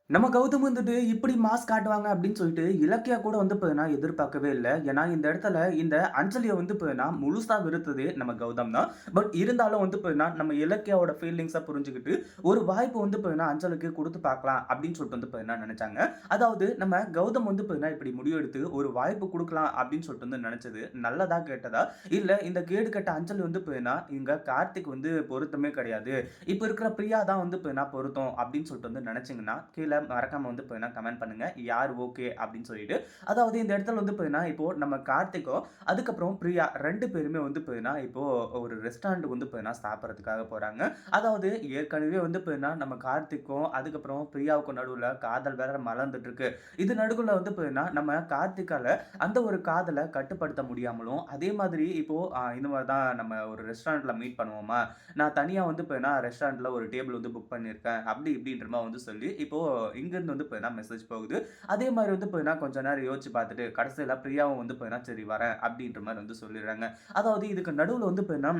நம்ம கௌதம் வந்துட்டு இப்படி மாஸ் காட்டுவாங்க அப்படின்னு சொல்லிட்டு இலக்கியா கூட வந்து பார்த்தீங்கன்னா எதிர்பார்க்கவே இல்ல. ஏன்னா இந்த இடத்துல இந்த அஞ்சலிய வந்து பார்த்தீங்கன்னா முழுசா வெறுத்ததே நம்ம கௌதம் தான். பட் இருந்தாலும் வந்து பார்த்தீங்கன்னா நம்ம இலக்கியாவோட ஃபீலிங்ஸ புரிஞ்சுகிட்டு ஒரு வாய்ப்பு வந்து பார்த்தீங்கன்னா அஞ்சலிக்கு குடுத்து பார்க்கலாம் அப்படின்னு சொல்லிட்டு வந்து பார்த்தீங்கன்னா நெனச்சாங்க. அதாவது நம்ம கௌதம் வந்து பார்த்தீங்கன்னா இப்படி முடிவெடுத்து ஒரு வாய்ப்பு குடுக்கலாம் அப்படின்னு சொல்லிட்டு வந்து நெனச்சது நல்லதா கெட்டதா? இல்ல இந்த கேடு கெட்ட அஞ்சலி வந்து பார்த்தீங்கன்னா இங்க கார்த்திக் வந்து பொருத்தமே கிடையாது. இப்ப இருக்கிற பிரியா தான் வந்து பார்த்தீங்கன்னா பொருத்தம் அப்படின்னு சொல்லிட்டு வந்து நெனச்சீங்கன்னா, கீழ மறக்காம வந்து பார்த்தீங்கன்னா கமெண்ட் பண்ணுங்க. யார் ஓகே அப்படின்னு சொல்லிட்டு. அதாவது இந்த இடத்துல வந்து பார்த்தீங்கன்னா, இப்போ நம்ம கார்த்திக்கும், அதுக்கப்புறம் பிரியா 2 பேருமே வந்து பார்த்தீங்கன்னா, இப்போ ஒரு ரெஸ்டாரண்ட்க்கு வந்து பார்த்தீங்கன்னா சாப்பிடுறதுக்காக போறாங்க. அதாவது ஏற்கனவே வந்து பார்த்தீங்கன்னா, நம்ம கார்த்திக்கும், அதுக்கப்புறம் பிரியாவுக்கும் நடுவுல காதல் வேற மலர்ந்துட்டு இருக்கு. இது நடுவுல வந்து பார்த்தீங்கன்னா, நம்ம கார்த்திக்கால அந்த ஒரு காதல கட்டுப்படுத்த முடியாமலும், அதே மாதிரி இப்போ இந்த மாரி தான் நம்ம ஒரு ரெஸ்டாரண்ட்ல மீட் பண்ணுவோமா, நான் தனியா வந்து பார்த்தீங்கன்னா ரெஸ்டாரண்ட்ல ஒரு டேபிள் வந்து புக் பண்ணியிருக்கேன். அப்படி இப்படின்ற மாரி வந்து சொல்லி, இப்போ இங்கேருந்து வந்து பார்த்தீங்கன்னா மெசேஜ் போகுது. அதே மாரி வந்து பார்த்தீங்கன்னா கொஞ்ச நேரம் யோசிச்சு பார்த்துட்டு, கடைசியில பிரியாவும் வந்து பார்த்தீங்கன்னா, சரி வரேன் அப்படின்ற மாரி வந்து சொல்லிடுறாங்க. அதாவது இதுக்கு நடுவுல வந்து பார்த்தீங்கன்னா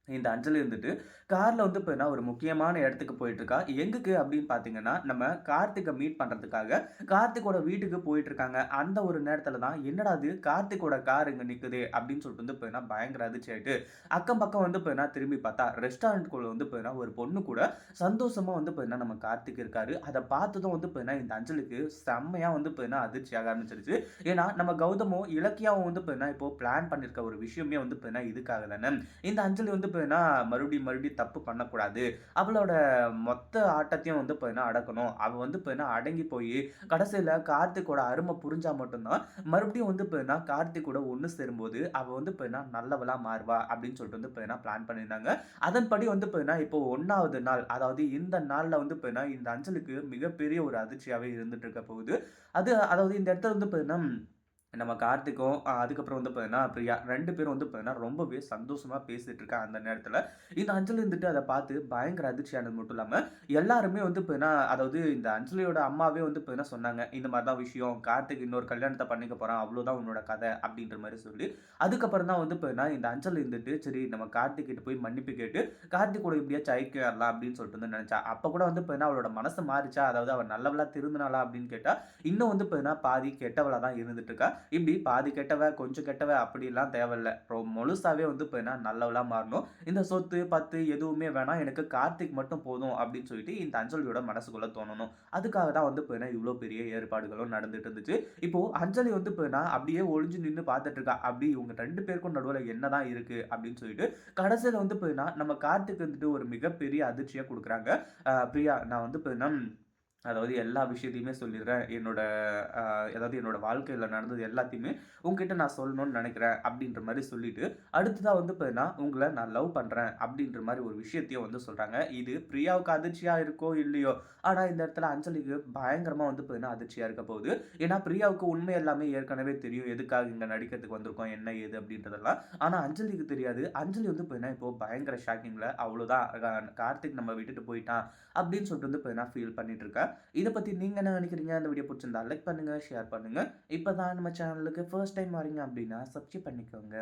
இந்த அஞ்சலி இருந்துட்டு, கார்ல வந்து பார்த்தீங்கன்னா, ஒரு முக்கியமான இடத்துக்கு போயிட்டுருக்கா. எங்குக்கு அப்படின்னு பார்த்தீங்கன்னா, நம்ம கார்த்திக்க மீட் பண்றதுக்காக, கார்த்திக்கோட வீட்டுக்கு போயிட்டுருக்காங்க. அந்த ஒரு நேரத்தில தான், "என்னடா இது கார்த்திக்கோட கார் இங்க நிக்குதே!" அப்படின்னு சொல்லிட்டு வந்து பார்த்தீங்கன்னா, பயங்கர அதிர்ச்சி ஆயிட்டு, அக்கம் பக்கம் வந்து பார்த்தீங்கன்னா, திரும்பி பார்த்தா, ரெஸ்டாரண்ட்குள்ள வந்து பார்த்தீங்கன்னா, ஒரு பொண்ணு கூட சந்தோஷமா வந்து பார்த்தீங்கன்னா, நம்ம கார்த்திக் இருக்காரு. அத பார்த்ததும் வந்து பார்த்தீங்கன்னா, இந்த அஞ்சலிக்கு செம்மையா வந்து பார்த்தீங்கன்னா, அதிர்ச்சியாக ஆரம்பிச்சுருச்சு. ஏன்னா, நம்ம கௌதமும், இலக்கியாவும் வந்து பார்த்தீங்கன்னா, இப்போ பிளான் பண்ணியிருக்க ஒரு விஷயமே வந்து பார்த்தீங்கன்னா, இதுக்காக தானே. இந்த அஞ்சலி வந்து பார்த்தீங்கன்னா, மறுபடியும் தப்பு பண்ணக்கூடாது. அவளோட மொத்த ஆட்டத்தையும் வந்து பார்த்தீங்கன்னா அடக்கணும். அவ வந்து பார்த்தீங்கன்னா அடங்கி போயி, கடைசியில கார்த்திக்கோட அரும புரிஞ்சா மட்டும் தான், மறுபடியும் வந்து பார்த்தீங்கன்னா கார்த்திக் கூட ஒண்ணு சேரும்போது, அவ வந்து பார்த்தீங்கன்னா நல்லவளா மாறுவா அப்படின்னு சொல்லிட்டு வந்து பார்த்தீங்கன்னா பிளான் பண்ணியிருந்தாங்க. அதன்படி வந்து பார்த்தீங்கன்னா, இப்போ 1வது நாள், அதாவது இந்த நாள்ல வந்து பார்த்தீங்கன்னா, இந்த அஞ்சலிக்கு மிகப்பெரிய ஒரு அதிர்ச்சியாவே இருந்துட்டு இருக்க போகுது. அதாவது இந்த இடத்துல வந்து பார்த்தீங்கன்னா நம்ம கார்த்திக்கும், அதுக்கப்புறம் வந்து பார்த்தீங்கன்னா, பிரியா 2 பேரும் வந்து பார்த்தீங்கன்னா, ரொம்பவே சந்தோஷமா பேசிட்டு இருக்காங்க அந்த நேரத்தில. இந்த அஞ்சலி இருந்துட்டு அத பார்த்து பயங்கர அதிர்ச்சியானது மட்டும் இல்லாம, எல்லாருமே வந்து பார்த்தீங்கன்னா, அதாவது இந்த அஞ்சலியோட அம்மாவே வந்து பார்த்தீங்கன்னா சொன்னாங்க. இந்த மாரி தான் விஷயம். கார்த்திக் இன்னொரு கல்யாணத்த பண்ணிக்க போறான். அவ்வளோதான் உன்னோட கதை அப்படின்ற மாரி சொல்லி, அதுக்கப்புறம் தான் வந்து பார்த்தீங்கன்னா, இந்த அஞ்சலி இருந்துட்டு, சரி நம்ம கார்த்திக் கிட்ட போய் மன்னிப்பு கேட்டு, கார்த்திக் கூட எப்படியாச்சும் ஐக்கியம் ஆறலாம் அப்படின்னு சொல்லிட்டு வந்து நெனச்சா. அப்ப கூட வந்து பார்த்தீங்கன்னா, அவளோட மனசு மாறுச்சா? அதாவது அவ நல்லவளா திருந்துனாளா அப்படின்னு கேட்டா, இன்னும் வந்து பார்த்தீங்கன்னா, பாதி கெட்டவளா தான் இருந்துட்டு இருக்கா. இப்படி பாதி கெட்டவ, கொஞ்சம் கெட்டவ அப்படிலாம் தேவையில்ல. முழுசாவே வந்து பார்த்தீங்கன்னா நல்லவளா மாறணும். இந்த சொத்து, பத்து எதுவுமே வேணாம். எனக்கு கார்த்திக் மட்டும் போதும் அப்படின்னு சொல்லிட்டு இந்த அஞ்சலியோட மனசுக்குள்ள தோணணும். அதுக்காக தான் வந்து பார்த்தீங்கன்னா இவ்ளோ பெரிய ஏற்பாடுகளும் நடந்துட்டு இருந்துச்சு. இப்போ அஞ்சலி வந்து பார்த்தீங்கன்னா அப்படியே ஒளிஞ்சு நின்னு பார்த்துட்டு இருக்கா. அப்படி இவங்க 2 பேருக்கும் நடுவுல என்னதான் இருக்கு அப்படின்னு சொல்லிட்டு, கடைசியில வந்து பார்த்தீங்கன்னா நம்ம கார்த்திக் வந்துட்டு ஒரு மிகப்பெரிய அதிர்ச்சிய குடுக்குறாங்க. பிரியா நான் வந்து பார்த்தீங்கன்னா அதாவது எல்லா விஷயத்தையுமே சொல்லிடுறேன். அ அதாவது என்னோட வாழ்க்கையில நடந்தது எல்லாத்தையுமே உன்கிட்ட நான் சொல்லணும்னு நெனைக்கிறேன். அப்படின்ற மாரி சொல்லிட்டு, அடுத்ததா வந்து பார்த்தீங்கன்னா, உங்கள நான் லவ் பண்றேன் அப்படின்ற மாரி ஒரு விஷயத்தையும் வந்து சொல்றாங்க. இது பிரியாவுக்கு அதிர்ச்சியா இருக்கோ இல்லையோ, ஆனா இந்த இடத்துல அஞ்சலிக்கு பயங்கரமா வந்து பார்த்தீங்கன்னா அதிர்ச்சியா இருக்க போகுது. ஏன்னா பிரியாவுக்கு உண்மை எல்லாமே ஏற்கனவே தெரியும். எதுக்காக இங்க நடிக்கிறதுக்கு வந்திருக்கோம், என்ன ஏது அப்படின்றதெல்லாம். ஆனா அஞ்சலிக்கு தெரியாது. அஞ்சலி வந்து பார்த்தீங்கன்னா, இப்போ பயங்கர ஷாக்கிங்ல அவ்வளோதான் கார்த்திக் நம்ம விட்டுட்டு போயிட்டான் அப்படின்னு சொல்லிட்டு வந்து பார்த்தீங்கன்னா ஃபீல் பண்ணிட்டு இருக்கா. இத பத்தி நீங்க என்ன நினைக்கிறீங்க? இந்த வீடியோ புடிச்சிருந்தா லைக் பண்ணுங்க, ஷேர் பண்ணுங்க. இப்ப தான் நம்ம சேனலுக்கு ஃபர்ஸ்ட் டைம் வரீங்க அப்டின்னா சப்ஸ்கிரைப் பண்ணிக்கோங்க.